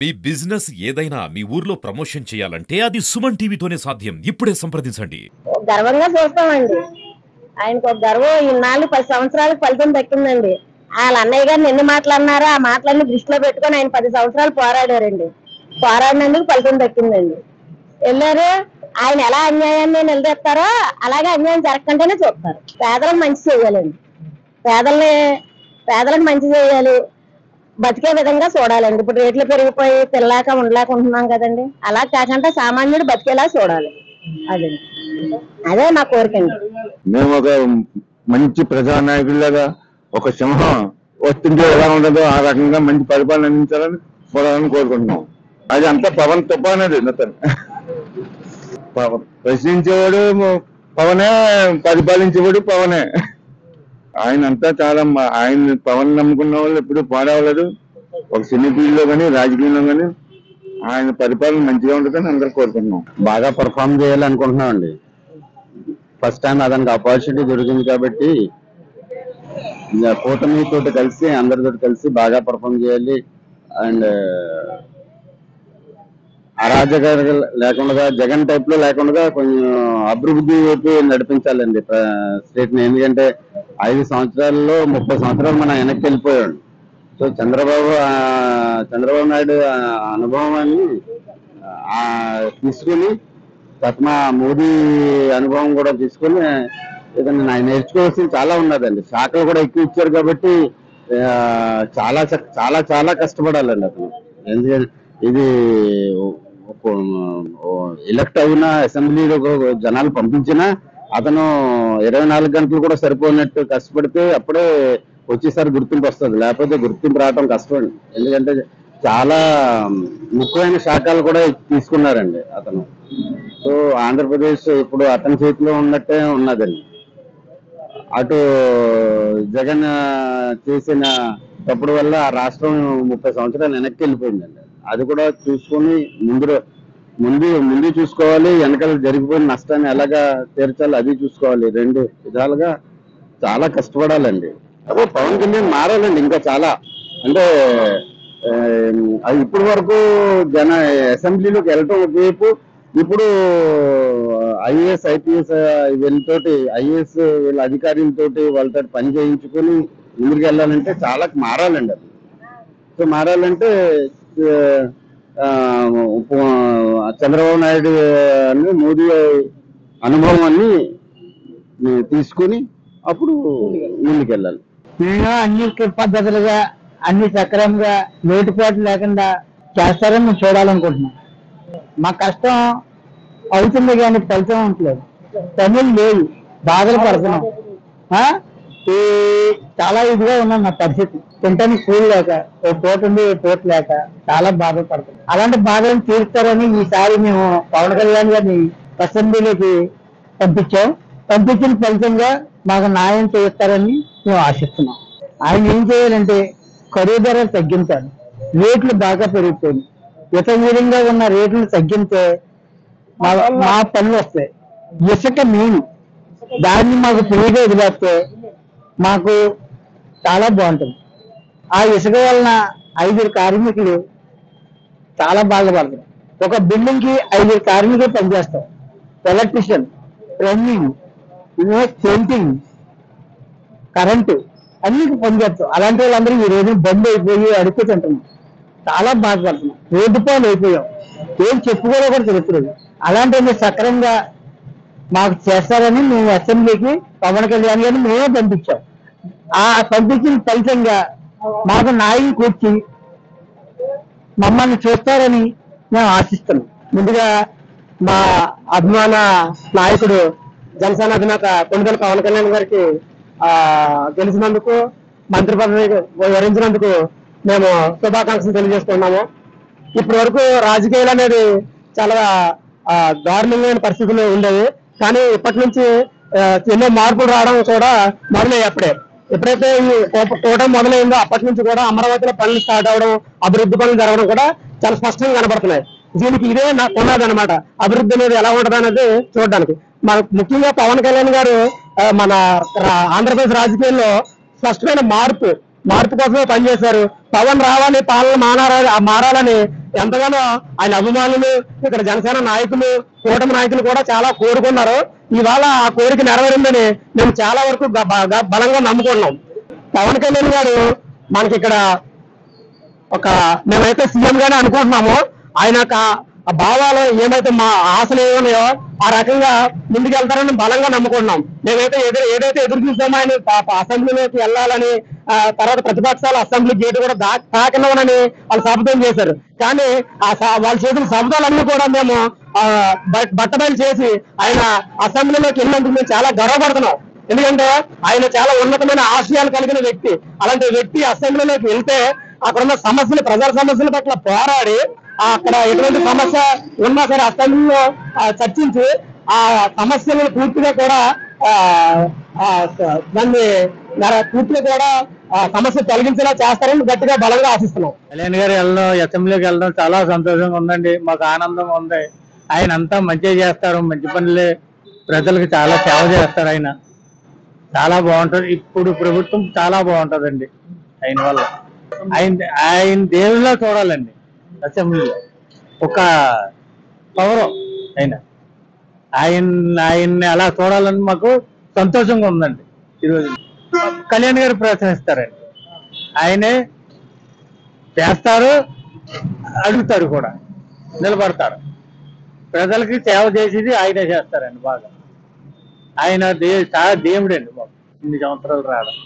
మీ business ఏదైనా మీ ఊర్లో promotion చేయాలంటే అది సుమన్ టీవీతోనే సాధ్యం. ఇప్పుడే సంప్రదించండి. గర్వంగా చూస్తామండి. ఆయనకు ఒక గర్వం ఇన్నాళ్ళు 10 సంవత్సరాలకు ఫలితం దక్కిందండి. వాళ్ళ అన్నయ్య గారిని ఎన్ని మాటలు అన్నారో ఆ మాటలన్నీ దృష్టిలో పెట్టుకొని ఆయన 10 సంవత్సరాలు పోరాడారండి. పోరాడినందుకు ఫలితం దక్కిందండి. వెళ్ళారు. ఆయన ఎలా అన్యాయాన్ని నిలదీస్తారో అలాగే అన్యాయం జరగకుండానే చూస్తారు. పేదలకు మంచి చేయాలండి. పేదలకు మంచి చేయాలి. బతికే విధంగా చూడాలండి. ఇప్పుడు రేట్లు పెరిగిపోయి తినలేక ఉండలేక ఉంటున్నాం కదండి. అలా కాకుండా సామాన్యుడు బతికేలా చూడాలి. అదే మా కోరికండి. మేము ఒక మంచి ప్రజానాయకుడిలాగా ఒక సింహం వస్తుంటే ఎలా ఉండదో ఆ రకంగా మంచి పరిపాలన అందించాలని చూడాలని కోరుకుంటున్నాం. అది అంతా పవన్ తుఫానది. ప్రశ్నించేవాడు పవనే, పరిపాలించేవాడు పవనే. ఆయన అంతా చాలా ఆయన పవన్ నమ్ముకున్న వాళ్ళు ఎప్పుడు పాడవలేదు. ఒక సినీ ఫీల్డ్ లో కానీ రాజకీయంలో కానీ ఆయన పరిపాలన మంచిగా ఉంటుందని అందరూ కోరుకుంటున్నాం. బాగా పర్ఫామ్ చేయాలనుకుంటున్నాం అండి. ఫస్ట్ టైం అతనికి ఆపర్చునిటీ దొరికింది కాబట్టి కూటమితో కలిసి అందరితో కలిసి బాగా పర్ఫామ్ చేయాలి. అండ్ అరాజక లేకుండా జగన్ టైప్ లో లేకుండా కొంచెం అభివృద్ధి వైపు నడిపించాలండి స్టేట్ ని. ఎందుకంటే 5 సంవత్సరాల్లో 30 సంవత్సరాలు మనం వెనక్కి వెళ్ళిపోయాడు. సో చంద్రబాబు నాయుడు అనుభవాన్ని తీసుకుని తత్మా మోదీ అనుభవం కూడా తీసుకుని ఏదైనా నేర్చుకోవాల్సింది చాలా ఉన్నదండి. శాఖలు కూడా ఎక్కువ ఇచ్చారు కాబట్టి చాలా చాలా చాలా కష్టపడాలండి అతను. ఎందుకంటే ఇది ఎలక్ట్ అయిన అసెంబ్లీలో జనాలు పంపించినా అతను 24 గంటలు కూడా సరిపోయినట్టు కష్టపడితే అప్పుడే వచ్చేసారి గుర్తింపు వస్తుంది. లేకపోతే గుర్తింపు రావడం కష్టం. ఎందుకంటే చాలా ముఖ్యమైన శాఖలు కూడా తీసుకున్నారండి అతను. సో ఆంధ్రప్రదేశ్ ఇప్పుడు అతని చేతిలో ఉన్నట్టే ఉన్నదండి. అటు జగన్ చేసిన తప్పుడు వల్ల ఆ రాష్ట్రం 30 సంవత్సరాలు వెనక్కి వెళ్ళిపోయిందండి. అది కూడా చూసుకొని ముందు చూసుకోవాలి. వెనకాల జరిగిపోయిన నష్టాన్ని ఎలాగా తీర్చాలి అది చూసుకోవాలి. 2 విధాలుగా చాలా కష్టపడాలండి. అదే పవన్ కళ్యాణ్ మారాలండి ఇంకా చాలా. అంటే ఇప్పటి వరకు అసెంబ్లీలోకి వెళ్ళటం ఒకవైపు, ఇప్పుడు ఐఏఎస్ ఐపీఎస్ వీళ్ళతోటి ఐఏఎస్ వీళ్ళ అధికారులతోటి వాళ్ళతో పని చేయించుకొని ముందుకు వెళ్ళాలంటే చాలా మారాలండి అది. సో మారాలంటే చంద్రబాబు నాయుడు మోదీ అనుభవాన్ని తీసుకుని అప్పుడు ముందుకెళ్ళాలి. నేను అన్ని పద్ధతులుగా అన్ని సక్రమంగా లోటుపాటు లేకుండా చేస్తారని మేము చూడాలనుకుంటున్నాం. మా కష్టం అవుతుంది కానీ ఫలితం ఉండలేదు. తమిళ్ లేదు, బాధలు పడుతున్నాం. చాలా ఇదిగా ఉన్నాం నా పరిస్థితి. తింటానికి కూలి లేక, ఓ పూట ఉండి ఓ పూట లేక చాలా బాధలు పడుతున్నాం. అలాంటి బాధలను తీరుస్తారని ఈసారి మేము పవన్ కళ్యాణ్ గారిని అసెంబ్లీలోకి పంపించిన ఫలితంగా మాకు న్యాయం చేస్తారని మేము ఆశిస్తున్నాం. ఆయన ఏం చేయాలంటే ఖరీదు ధరలు తగ్గించాలి. రేట్లు బాగా పెరిగిపోయింది. విధంగా ఉన్న రేట్లు తగ్గితే మా పనులు వస్తాయి. ఇసుక మెయిన్, దాన్ని మాకు ఫ్రీగా వదిలేస్తే మాకు చాలా బాగుంటుంది. ఆ ఇసుక వలన 5 కార్మికులు చాలా బాధపడతారు. ఒక బిల్డింగ్ కి 5 కార్మికులు పనిచేస్తాం. ఎలక్ట్రిషియన్, ప్లంబింగ్, పెయింటింగ్, కరెంటు అన్ని పనిచేస్తాం. అలాంటి వాళ్ళందరూ ఈ రోజు బంద్ అయిపోయి అడుక్కు తింటున్నాం. చాలా బాధపడుతున్నాం. రోడ్డు పాలు అయిపోయాం. ఏం చెప్పుకోవడం కూడా తెలుస్తుంది. అలాంటి సక్రమంగా మాకు చేస్తారని మేము అసెంబ్లీకి పవన్ కళ్యాణ్ గారిని మేమే పంపించాం. ఆ పంపించిన ఫలితంగా మాకు న్యాయం కూర్చి మమ్మల్ని చూస్తారని మేము ఆశిస్తున్నాం. ముందుగా మా అభిమాన నాయకుడు జనసేన అధినేత కొణిదెల పవన్ కళ్యాణ్ గారికి గెలిచినందుకు, మంత్రి పదవి వరించినందుకు మేము శుభాకాంక్షలు తెలియజేస్తున్నాము. ఇప్పటి వరకు రాజకీయాలు అనేది చాలా దారుణమైన పరిస్థితులు ఉండేవి. కానీ ఇప్పటి నుంచి ఎన్నో మార్పులు రావడం కూడా మొదలయ్యి. ఎప్పుడైతే ఈ కూటమి మొదలైందో అప్పటి నుంచి కూడా అమరావతిలో పనులు స్టార్ట్ అవడం, అభివృద్ధి పనులు జరగడం కూడా చాలా స్పష్టంగా కనబడుతున్నాయి. దీనికి ఇదే కొన్నది అనమాట. అభివృద్ధి అనేది ఎలా ఉంటుంది అనేది చూడడానికి. ముఖ్యంగా పవన్ కళ్యాణ్ గారు మన ఆంధ్రప్రదేశ్ రాజకీయాల్లో స్పష్టమైన మార్పు కోసమే పనిచేశారు. పవన్ రావాలి, పాలన మారాలని ఎంతగానో ఆయన అభిమానులు, ఇక్కడ జనసేన నాయకులు, కూటమి నాయకులు కూడా చాలా కోరుకున్నారు. ఇవాళ ఆ కోరిక నెరవేరిందని మేము చాలా వరకు బలంగా నమ్ముకున్నాం. పవన్ కళ్యాణ్ గారు మనకి ఇక్కడ మేమైతే సీఎం గానే అనుకుంటున్నాము. ఆయన ఆ భావాలు ఏమైతే మా ఆశలు ఏమున్నాయో ఆ రకంగా ముందుకెళ్తారని బలంగా నమ్ముకుంటున్నాం. మేమైతే ఏదైతే ఎదురు చూసామో ఆయన అసెంబ్లీలోకి వెళ్ళాలని, తర్వాత ప్రతిపక్షాలు అసెంబ్లీ గేటు కూడా తాకినవనని వాళ్ళు శపథం చేశారు. కానీ వాళ్ళు చేసిన శబ్దాలన్నీ కూడా మేము బట్టబయలు చేసి ఆయన అసెంబ్లీలోకి వెళ్ళినందుకు మేము చాలా గర్వపడుతున్నాం. ఎందుకంటే ఆయన చాలా ఉన్నతమైన ఆశయాలు కలిగిన వ్యక్తి. అలాంటి వ్యక్తి అసెంబ్లీలోకి వెళ్తే అక్కడ ఉన్న సమస్యలు, ప్రజల సమస్యల పట్ల పోరాడి అక్కడ ఎటువంటి సమస్య ఉన్నా సరే అసెంబ్లీలో చర్చించి ఆ సమస్యలను పూర్తిగా కూడా దాన్ని పూర్తిగా కూడా సమస్య తొలగించేలా చేస్తారని గట్టిగా బలంగా ఆశిస్తున్నాం. కళ్యాణ్ గారు వెళ్ళడం, అసెంబ్లీకి వెళ్ళడం చాలా సంతోషంగా ఉందండి. మాకు ఆనందంగా ఉంది. ఆయన అంతా మంచిగా చేస్తారు, మంచి పనులే, ప్రజలకు చాలా సేవ చేస్తారు. ఆయన చాలా బాగుంటది. ఇప్పుడు ప్రభుత్వం చాలా బాగుంటదండి ఆయన వల్ల. ఆయన దేవుళ్ళ చూడాలండి. అసెంబ్లీలో ఒక పవర్ ఆయన్ని అలా చూడాలని మాకు సంతోషంగా ఉందండి. ఈరోజు కళ్యాణ్ గారు ప్రోత్సహిస్తారండి. ఆయనే చేస్తారు, అడుగుతారు కూడా, నిలబడతారు. ప్రజలకి సేవ చేసేది ఆయనే చేస్తారండి బాగా. ఆయన చాలా దేవుడండి మాకు ఇన్ని సంవత్సరాలు రావడం.